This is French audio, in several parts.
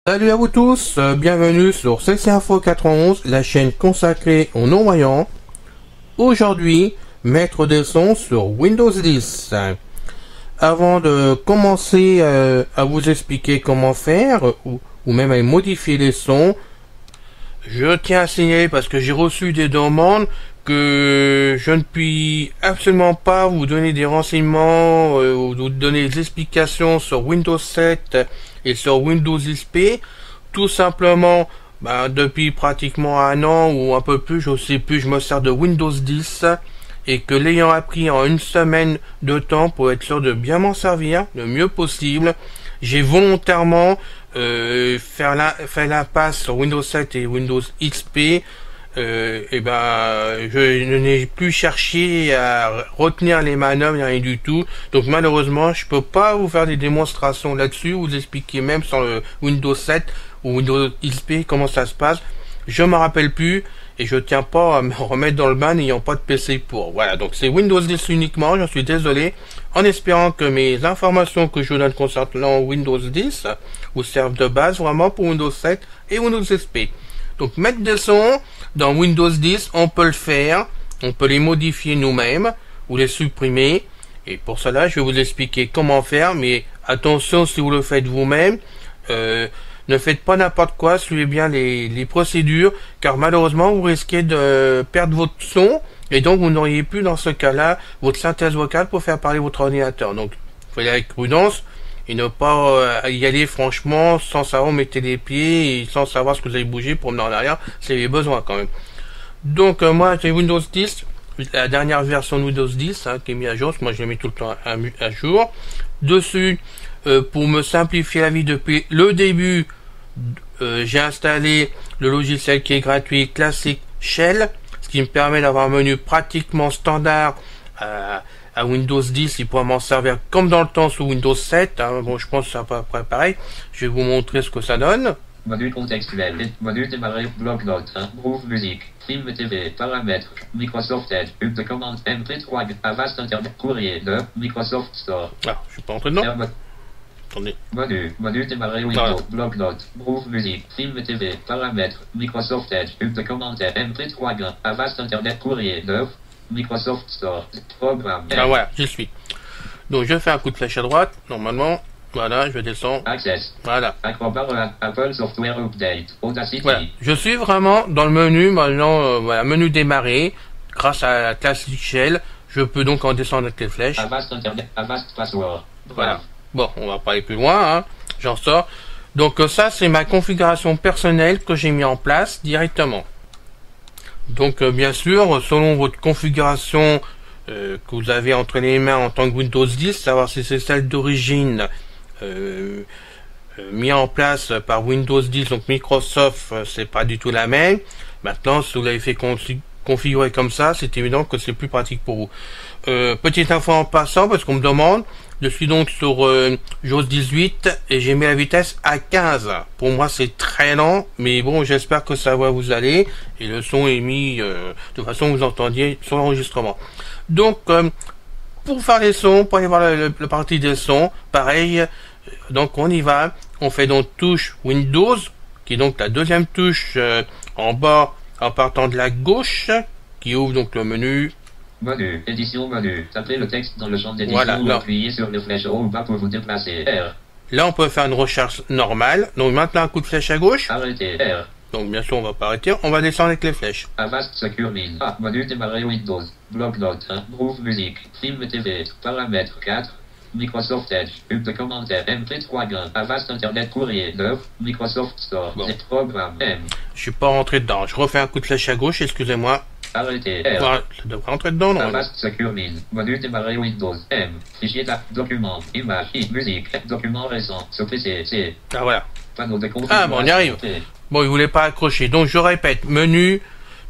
Salut à vous tous, bienvenue sur CC Info 91, la chaîne consacrée aux non-voyants. Aujourd'hui, maître des sons sur Windows 10. Avant de commencer à vous expliquer comment faire, ou même à modifier les sons, je tiens à signaler, parce que j'ai reçu des demandes, que je ne puis absolument pas vous donner des renseignements ou vous donner des explications sur Windows 7 et sur Windows XP, tout simplement depuis pratiquement un an ou un peu plus, je sais plus, je me sers de Windows 10 et que l'ayant appris en une semaine de temps pour être sûr de bien m'en servir le mieux possible, j'ai volontairement fait l'impasse sur Windows 7 et Windows XP. Je n'ai plus cherché à retenir les manœuvres, rien du tout. Donc malheureusement, je peux pas vous faire des démonstrations là-dessus, vous expliquer même sur le Windows 7 ou Windows XP comment ça se passe. Je me rappelle plus et je tiens pas à me remettre dans le bain n'ayant pas de PC pour. Voilà, donc c'est Windows 10 uniquement, j'en suis désolé, en espérant que mes informations que je vous donne concernant Windows 10 vous servent de base vraiment pour Windows 7 et Windows XP. Donc mettre des sons dans Windows 10, on peut le faire, on peut les modifier nous-mêmes ou les supprimer. Et pour cela, je vais vous expliquer comment faire, mais attention si vous le faites vous-même, ne faites pas n'importe quoi, suivez bien les procédures, car malheureusement vous risquez de perdre votre son, et donc vous n'auriez plus dans ce cas-là votre synthèse vocale pour faire parler votre ordinateur. Donc il faut y aller avec prudence. Et ne pas y aller franchement sans savoir où mettez les pieds et sans savoir ce que vous allez bouger pour venir en arrière, c'est les besoins quand même. Donc moi j'ai Windows 10, la dernière version de Windows 10 qui est mise à jour, parce que moi je l'ai mis tout le temps à jour. Dessus, pour me simplifier la vie depuis le début, j'ai installé le logiciel qui est gratuit, Classic Shell, ce qui me permet d'avoir un menu pratiquement standard à Windows 10, il pourra m'en servir comme dans le temps sous Windows 7. Bon, je pense que c'est à peu près pareil. Je vais vous montrer ce que ça donne. Menu contextuel, menu démarrer, bloc-notes, Groove musique, film TV, paramètres, Microsoft Edge, une de commande MP3, Avast Internet, courrier de Microsoft Store. Ah, je suis pas entré dedans. Attendez. Menu démarrer Windows, bloc-notes, Groove musique, film TV, paramètres, Microsoft Edge, une de commande MP3, Avast Internet, courrier de Microsoft Store, programme. Ah voilà, j'y suis. Donc je fais un coup de flèche à droite, normalement, voilà, je descends. Access. Voilà. Apple Software Update, Audacity. Voilà, je suis vraiment dans le menu, maintenant, voilà, menu démarrer, grâce à la Classic Shell, je peux donc en descendre avec les flèches. Avast Internet, Avast Password. Voilà. Bon, on va pas aller plus loin, j'en sors. Donc ça, c'est ma configuration personnelle que j'ai mis en place directement. Donc bien sûr, selon votre configuration que vous avez entre les mains en tant que Windows 10, savoir si c'est celle d'origine mis en place par Windows 10, donc Microsoft, c'est pas du tout la même. Maintenant, si vous l'avez fait configurer comme ça, c'est évident que c'est plus pratique pour vous. Petite info en passant, parce qu'on me demande, je suis donc sur JAWS 18 et j'ai mis la vitesse à 15. Pour moi c'est très lent, mais bon, j'espère que ça va vous aller. Et le son est mis de façon que vous entendiez sur l'enregistrement. Donc pour faire les sons, pour aller voir la partie des sons, pareil, donc on y va. On fait donc touche Windows, qui est donc la deuxième touche en bas en partant de la gauche, qui ouvre donc le menu. Menu, édition menu. Tapez le texte dans le champ d'édition voilà, ou appuyez sur les flèches haut ou bas pour vous déplacer. R. Là, on peut faire une recherche normale. Donc maintenant, un coup de flèche à gauche. Arrêtez. R. Donc bien sûr, on va pas arrêter. On va descendre avec les flèches. Avast Secure Min. A. Menu démarrer Windows. Bloc-notes, Groove musique, film TV, paramètres 4. Microsoft Edge, une de commentaires, MP3, Avast Internet, courrier 9, Microsoft Store, bon. Programme M. Je suis pas rentré dedans. Je refais un coup de flèche à gauche, excusez-moi. Arrêtez. Voilà, ça devrait rentrer dedans, non? Avast Secure Min. Menu démarrer Windows. M. Fichier document. Image. Musique. Document récent. Sur PC. C. Ah voilà. Panneau de configuration. Ah bon, on y arrive. Bon, il voulait pas accrocher. Donc je répète. Menu,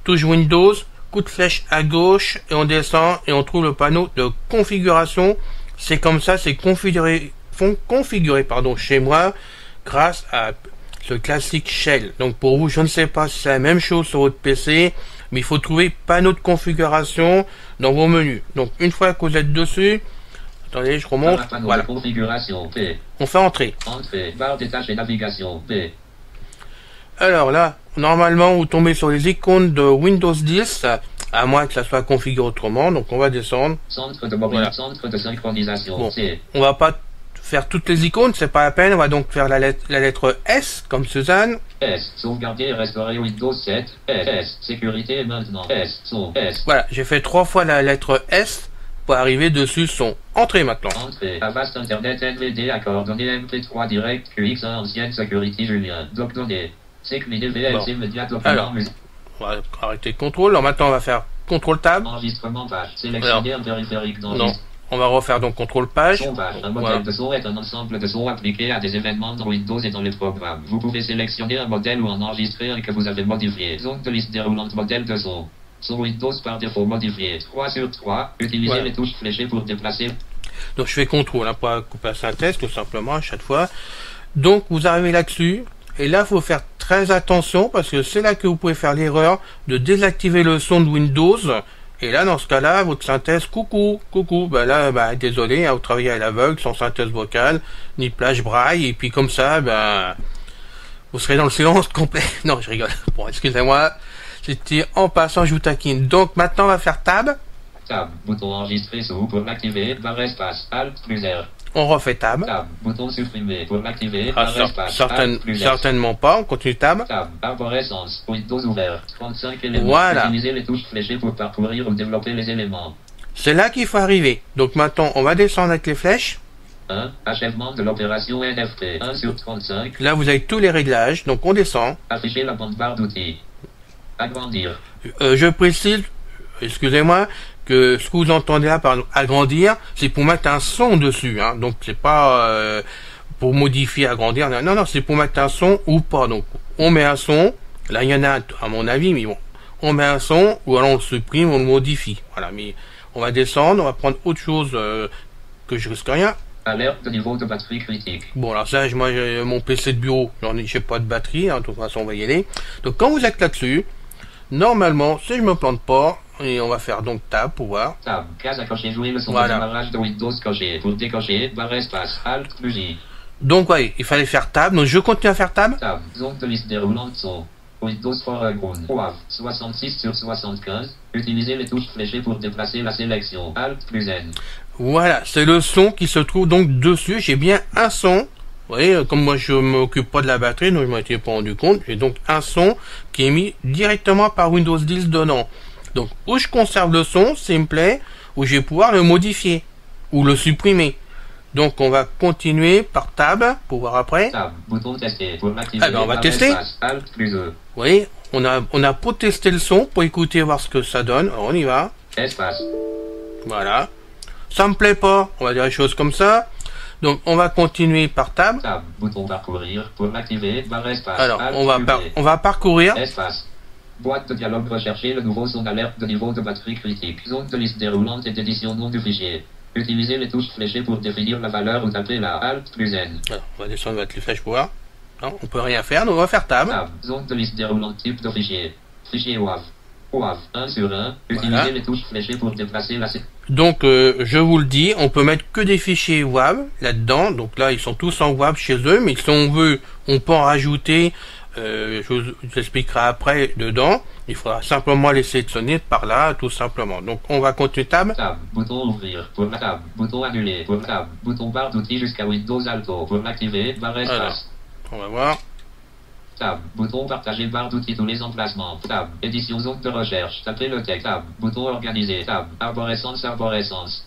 touche Windows, coup de flèche à gauche, et on descend, et on trouve le panneau de configuration. C'est comme ça, c'est configuré chez moi, grâce à ce Classic Shell. Donc pour vous, je ne sais pas si c'est la même chose sur votre PC, mais il faut trouver panneau de configuration dans vos menus. Donc une fois que vous êtes dessus, attendez, je remonte. Panneau voilà. de configuration P. On fait entrer. Entrée, barre des tâches et navigation P. Alors là, normalement, vous tombez sur les icônes de Windows 10, à moins que ça soit configuré autrement. Donc on va descendre. Centre de mobile, voilà. Centre de synchronisation. Bon, on va pas faire toutes les icônes, c'est pas la peine. On va donc faire la lettre S, comme Suzanne. S, sauvegarder et restaurer Windows 7. S, sécurité et maintenant. S, son, S. Voilà, j'ai fait 3 fois la lettre S pour arriver dessus son entrée maintenant. Entrée, Avast Internet NVD, coordonnées MP3 direct, QX1 ancienne security Julien. Doc données. Sécurité VLC média document musique. On va arrêter le contrôle. Alors maintenant on va faire contrôle tab. Enregistrement page. Sélectionner un périphérique d'enregistrement. On va refaire donc contrôle page. Son page. Un modèle de son est un ensemble de sons appliqués à des événements dans Windows et dans les programmes. Vous pouvez sélectionner un modèle ou en enregistrer un que vous avez modifié. Zone de liste déroulante modèle de son. Son Windows par défaut modifié. 3 sur 3. Utilisez les touches fléchées pour déplacer. Donc je fais contrôle pour couper la synthèse tout simplement à chaque fois. Donc vous arrivez là-dessus. Et là, il faut faire très attention parce que c'est là que vous pouvez faire l'erreur de désactiver le son de Windows. Et là, dans ce cas-là, votre synthèse, coucou, là, désolé, vous travaillez à l'aveugle, sans synthèse vocale, ni plage braille, et puis comme ça, vous serez dans le silence complet. Non, je rigole. Bon, excusez-moi, c'était en passant, je vous taquine. Donc maintenant, on va faire tab. Tab, bouton enregistrer sous pour l'activer, barre espace, Alt plus R. On refait tab. Tab, bouton supprimer pour l'activer, barre espace, certainement pas, on continue tab. Tab, arborescence, Windows ouvert, 35 éléments. Voilà. Utilisez les touches fléchées pour parcourir ou développer les éléments. C'est là qu'il faut arriver. Donc maintenant, on va descendre avec les flèches. 1. Achèvement de l'opération NFT, 1 sur 35. Là, vous avez tous les réglages, donc on descend. Afficher la bande barre d'outils. Agrandir. Je précise, excusez-moi, que ce que vous entendez là par agrandir, c'est pour mettre un son dessus, hein. Donc c'est pas pour modifier, agrandir. Non, c'est pour mettre un son ou pas. Donc on met un son. Là il y en a à mon avis, mais bon, on met un son ou alors on le supprime, on le modifie. Voilà, mais on va descendre, on va prendre autre chose que je risque rien. Alerte de niveau de batterie critique. Bon alors ça, moi mon PC de bureau, j'ai pas de batterie, hein, de toute façon on va y aller. Donc quand vous êtes là-dessus, normalement, si je me plante pas, et on va faire donc tab pour voir. Tab, case à cocher, jouer le son de démarrage de Windows coché. Pour décocher, barre espace, Alt plus J. Donc ouais, il fallait faire tab, donc je continue à faire tab. Tab, zone de liste déroulante son. Windows Foreground. WAV, 66 sur 75. Utilisez les touches fléchées pour déplacer la sélection. Alt plus N. Voilà, c'est le son qui se trouve donc dessus. J'ai bien un son. Vous voyez, comme moi je m'occupe pas de la batterie, donc je m'en étais pas rendu compte. J'ai donc un son qui est mis directement par Windows 10 dedans. Donc, où je conserve le son, s'il me plaît, où je vais pouvoir le modifier ou le supprimer. Donc, on va continuer par tab pour voir après. Tab, bouton tester pour l'activer. On va tester. Alt plus E. Vous voyez, on a pour tester le son, pour écouter, voir ce que ça donne. Alors, on y va. Espace. Voilà. Ça me plaît pas, on va dire les choses comme ça. Donc, on va continuer par tab. Tab, bouton parcourir pour l'activer, barre espace. Alors, Alt on va parcourir. Espace. Boîte de dialogue, rechercher le nouveau son d'alerte de niveau de batterie critique. Zone de liste déroulante et d'édition nom du fichier. Utilisez les touches fléchées pour définir la valeur ou taper la Alt plus N. Alors, on va descendre avec les flèches pour voir. Non, on peut rien faire, donc on va faire tab. Tab, zone de liste déroulante, type de fichier. Fichier WAV. WAV 1 sur 1. Utilisez les touches fléchées pour déplacer la... Donc, je vous le dis, on peut mettre que des fichiers WAV là-dedans. Donc là, ils sont tous en WAV chez eux, mais si on veut, on peut en rajouter... je vous expliquerai après dedans. Il faudra simplement les sélectionner par là, tout simplement. Donc on va continuer tab. Tab, bouton ouvrir pour la tab, bouton annuler pour tab, bouton barre d'outils jusqu'à Windows Alto pour l'activer, barre espace. Alors, on va voir. Tab, bouton partager barre d'outils tous les emplacements. Tab, édition zone de recherche. Tapez le texte. Tab, bouton organiser. Tab, arborescence.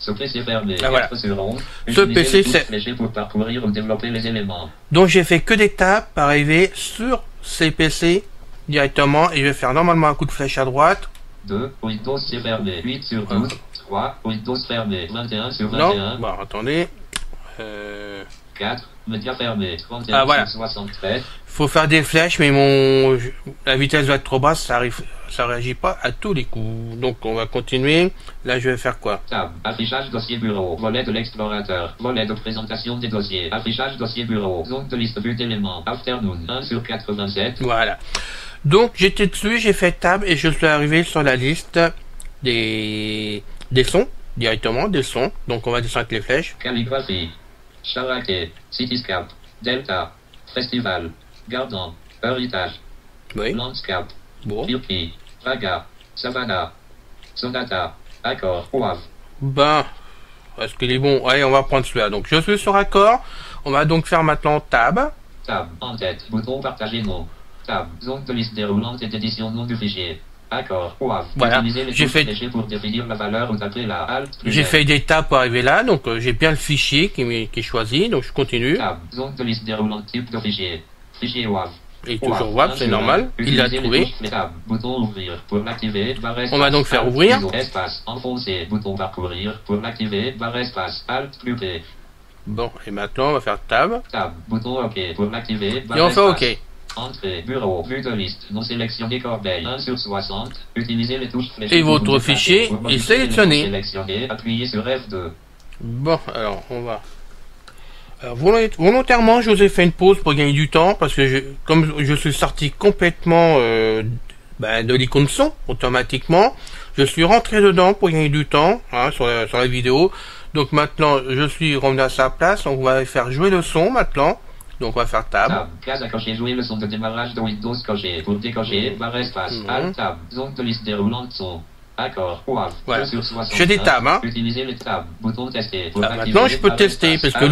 Ce PC fermé. Ah, voilà. Sur 11. Ce PC c'est fléché pour parcourir ou développer les éléments. Donc j'ai fait que des tabs pour arriver sur ces PC directement et je vais faire normalement un coup de flèche à droite. 2. Windows c'est fermé. 8 sur 12. 3. Windows fermé. 21 sur 21. Non, bon, attendez. 4. Média fermé. 31 voilà. sur 73. Faut faire des flèches, mais la vitesse va être trop basse, ça réagit pas à tous les coups. Donc on va continuer. Là je vais faire quoi? Tab, affichage dossier bureau, volet de l'explorateur, volet de présentation des dossiers, affichage dossier bureau, zone de liste vue d'éléments, afternoon, 1 sur 87. Voilà. Donc j'étais dessus, j'ai fait tab et je suis arrivé sur la liste des sons, directement des sons. Donc on va descendre avec les flèches. Calligraphie, Characté, Cityscape, Delta, Festival, Gardant, Héritage, Oui. Landscape. Bon. Kirby. Vaga. Savannah. Sonata. Accord. Wave. Ben, est-ce qu'il est bon? Allez, on va prendre celui-là. Donc, je suis sur accord. On va donc faire maintenant tab. Tab. En tête. Bouton partager nom. Tab. Zone de liste déroulante et d'édition nom du fichier. Accord. Wave. Voilà. J'ai fait pour définir la valeur ou taper la Alt. J'ai fait des tabs pour arriver là. Donc, j'ai bien le fichier qui est choisi. Donc, je continue. Tab. Zone de liste déroulante type de fichier. Fichier WAV. Et toujours WAV, c'est normal. Il l'a trouvé. Bouton ouvrir pour l'activer. On va donc faire ouvrir. Espace enfoncé. Bouton parcourir pour l'activer. Barre espace. Alt plus P. Bon, et maintenant on va faire tab. Tab. Bouton OK pour l'activer. Et on fait OK. Entrée. Bureau. Vue de liste. Non sélectionné corbeille. 1 sur 60. Utilisez les touches flèches. Et votre fichier est sélectionné. Sélectionné. Appuyez sur F2. Bon, alors on va. Alors, volontairement, je vous ai fait une pause pour gagner du temps parce que comme je suis sorti complètement de l'icône son automatiquement, je suis rentré dedans pour gagner du temps sur la vidéo. Donc maintenant, je suis revenu à sa place. On va faire jouer le son maintenant. Donc on va faire tab. Tab. Case à cocher, jouer le son de démarrage de Windows coché. Pour décocher, barre espace. Alt tab. Zone de liste déroulante son. Accord. WAV. Voilà. J'ai des tabs. Utilisez les tabs. Bouton tester. Maintenant, je peux tester parce que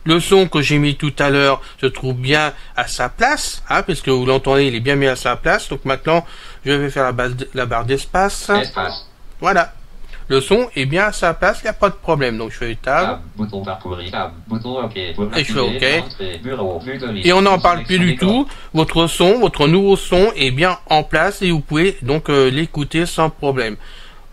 le son que j'ai mis tout à l'heure se trouve bien à sa place, puisque vous l'entendez, il est bien mis à sa place. Donc maintenant, je vais faire la barre d'espace. Espace. Voilà. Le son est bien à sa place, il n'y a pas de problème. Donc je fais tab. Bouton parcourir. Tab. Bouton OK. Et je fais OK. Entrée, bureau, vue de liste. Et on n'en parle plus du tout. Votre nouveau son est bien en place et vous pouvez donc l'écouter sans problème.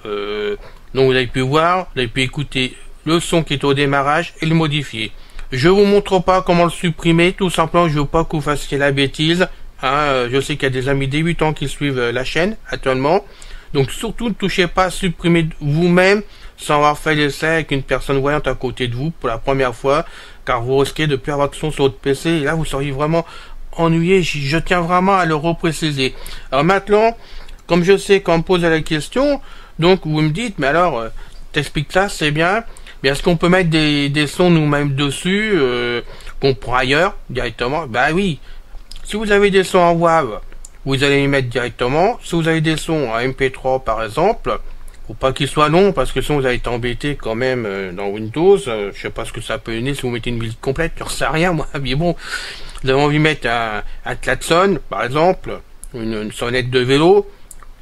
Donc vous avez pu voir, vous avez pu écouter le son qui est au démarrage et le modifier. Je vous montre pas comment le supprimer, tout simplement je veux pas que vous fassiez la bêtise. Je sais qu'il y a des amis débutants qui suivent la chaîne actuellement. Donc surtout ne touchez pas à supprimer vous-même sans avoir fait l'essai avec une personne voyante à côté de vous pour la première fois, car vous risquez de ne plus avoir de son sur votre PC et là vous seriez vraiment ennuyé. Je tiens vraiment à le repréciser. Alors maintenant, comme je sais qu'on me pose la question, donc vous me dites, mais alors t'expliques ça, c'est bien, mais est-ce qu'on peut mettre des sons nous-mêmes dessus qu'on prend ailleurs directement? Bah oui, si vous avez des sons en WAV, vous allez les mettre directement. Si vous avez des sons en MP3 par exemple, faut pas qu'ils soient longs parce que sinon vous allez être embêté quand même dans Windows. Je sais pas ce que ça peut donner si vous mettez une musique complète, je ne sais rien moi, mais bon, vous avez envie de mettre un klaxon par exemple, une sonnette de vélo.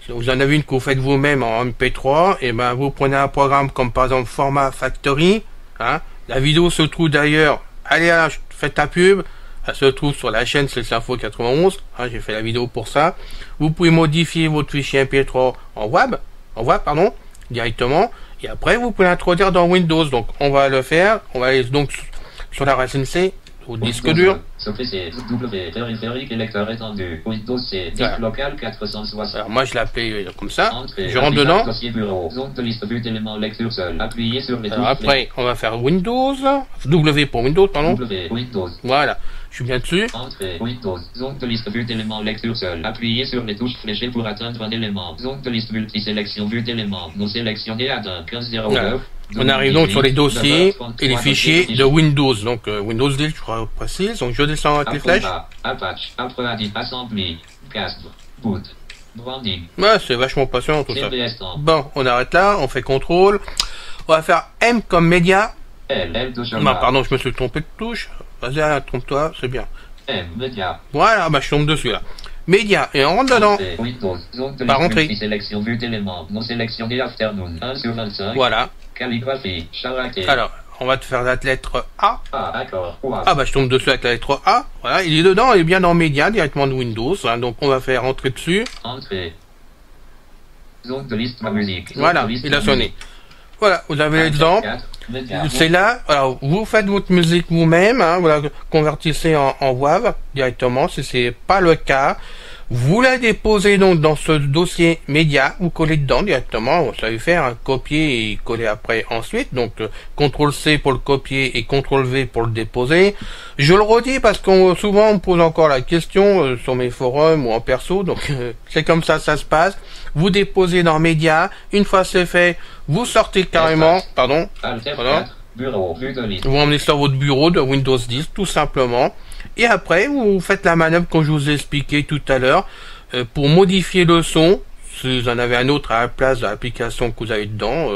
Si vous en avez une que vous faites vous-même en MP3, et ben vous prenez un programme comme par exemple Format Factory. La vidéo se trouve d'ailleurs, allez là, faites ta pub. Elle se trouve sur la chaîne CLSinfo 91. J'ai fait la vidéo pour ça. Vous pouvez modifier votre fichier MP3 en WAV, directement. Et après, vous pouvez l'introduire dans Windows. Donc, on va le faire. On va aller donc sur la racine C, au disque dur. Périphérique et lecteur étendu. Windows C. Disque local 460. Alors, moi, je l'appelle comme ça. Entrée, je rentre dedans. Dossier bureau. Zone de liste but élément lecture seul. Appuyez sur les touches. Après, on va faire Windows. W pour Windows, pardon. W. Windows. Voilà. Je suis bien dessus. Entrée. Windows. Zone de liste but élément lecture seul. Appuyez sur les touches fléchées pour atteindre un élément. Zone de liste multisélection but élément. Non sélectionné à 1509. Voilà. On arrive donc sur les dossiers et les fichiers de Windows. Donc Windows 10, je crois précise. Donc je descends avec les flèches. Apache, Assembly, Casper, Boot, Branding. Ouais, c'est vachement patient tout ça. Bon, on arrête là, on fait contrôle. On va faire M comme média. Pardon, je me suis trompé de touche. Vas-y, trompe-toi, c'est bien. M, média. Voilà, je tombe dessus là. Média, et on rentre dedans. Windows, zone de Pas rentrer. Sélection vue d'éléments, non sélectionné afternoon, 1 sur 25. Voilà. Calligraphie, caractère. Alors, on va te faire la lettre A. D'accord. Je tombe dessus avec la lettre A. Voilà, il est dedans, il est bien dans Média, directement de Windows. Donc on va faire entrer dessus. Entrée. Zone de liste ma musique. Voilà, il a sonné. Voilà, vous avez l'exemple. C'est là, alors vous faites votre musique vous-même, voilà, convertissez en WAV directement, si c'est pas le cas. Vous la déposez donc dans ce dossier média, vous collez dedans directement, vous savez faire un copier et coller après ensuite, donc CTRL-C pour le copier et CTRL-V pour le déposer. Je le redis parce qu'on souvent on me pose encore la question sur mes forums ou en perso, donc c'est comme ça se passe. Vous déposez dans média, une fois c'est fait, vous sortez carrément, Bureau, vue de liste. Vous emmenez sur votre bureau de Windows 10, tout simplement. Et après, vous faites la manœuvre que je vous ai expliqué tout à l'heure pour modifier le son. Si vous en avez un autre à la place de l'application que vous avez dedans,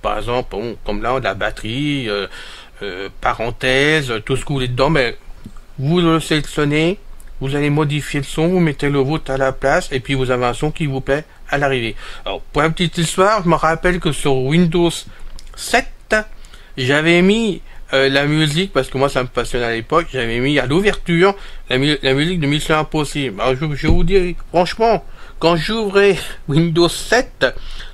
par exemple, bon, comme là, la batterie, parenthèse, tout ce que vous voulez dedans, mais vous le sélectionnez, vous allez modifier le son, vous mettez le vôtre à la place, et puis vous avez un son qui vous plaît à l'arrivée. Alors, pour la petite histoire, je me rappelle que sur Windows 7, j'avais mis la musique, parce que moi ça me passionnait à l'époque, j'avais mis à l'ouverture la musique de Mission Impossible. Alors, je vous dis, franchement, quand j'ouvrais Windows 7,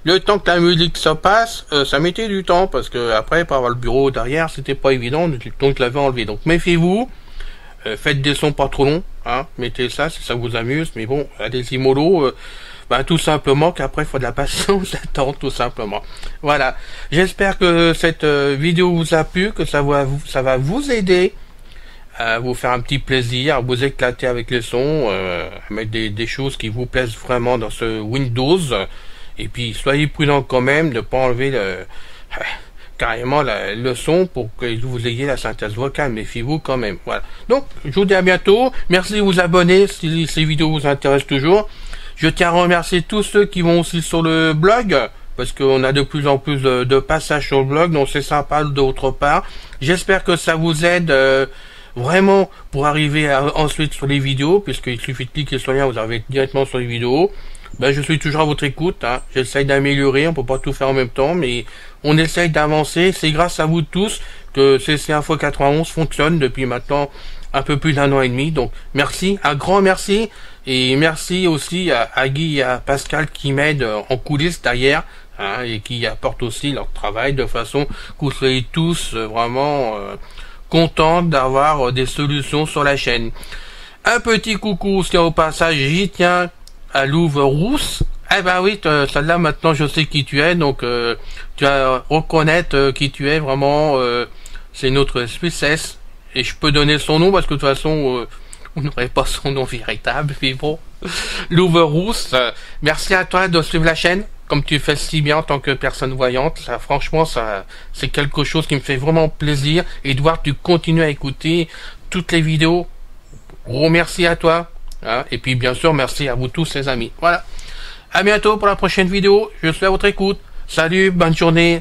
le temps que la musique se passe, ça mettait du temps, parce que après, pour avoir le bureau derrière, c'était pas évident, donc je l'avais enlevé. Donc méfiez-vous, faites des sons pas trop longs, hein, mettez ça si ça vous amuse, mais bon, allez-y mollo, tout simplement qu'après il faut de la patience, d'attendre tout simplement. Voilà, j'espère que cette vidéo vous a plu, que ça va vous aider à vous faire un petit plaisir, à vous éclater avec les sons, à mettre des choses qui vous plaisent vraiment dans ce Windows, et puis soyez prudent quand même de ne pas enlever carrément le son pour que vous ayez la synthèse vocale, méfiez-vous quand même. Voilà. Donc, je vous dis à bientôt. Merci de vous abonner si ces vidéos vous intéressent toujours. Je tiens à remercier tous ceux qui vont aussi sur le blog, parce qu'on a de plus en plus de passages sur le blog, donc c'est sympa d'autre part. J'espère que ça vous aide vraiment pour arriver ensuite sur les vidéos, puisqu'il suffit de cliquer sur le lien, vous arrivez directement sur les vidéos. Je suis toujours à votre écoute, hein. J'essaye d'améliorer, on peut pas tout faire en même temps, mais on essaye d'avancer. C'est grâce à vous tous que CC Info 91 fonctionne depuis maintenant un peu plus d'1 an et demi. Donc merci, un grand merci, et merci aussi à Guy et à Pascal qui m'aident en coulisses derrière, hein, et qui apportent aussi leur travail de façon que vous soyez tous vraiment contents d'avoir des solutions sur la chaîne. Un petit coucou aussi au passage, j'y tiens, à Louve Rousse. Eh ben oui, celle-là maintenant je sais qui tu es, donc tu vas reconnaître qui tu es vraiment. C'est notre Suissesse, et je peux donner son nom parce que de toute façon on n'aurait pas son nom véritable, mais bon. Louve Rousse, merci à toi de suivre la chaîne comme tu fais si bien en tant que personne voyante. Ça, franchement, c'est quelque chose qui me fait vraiment plaisir, et de voir que tu continues à écouter toutes les vidéos. Gros merci à toi. Hein, et puis bien sûr merci à vous tous les amis. Voilà, à bientôt pour la prochaine vidéo, je suis à votre écoute. Salut, bonne journée.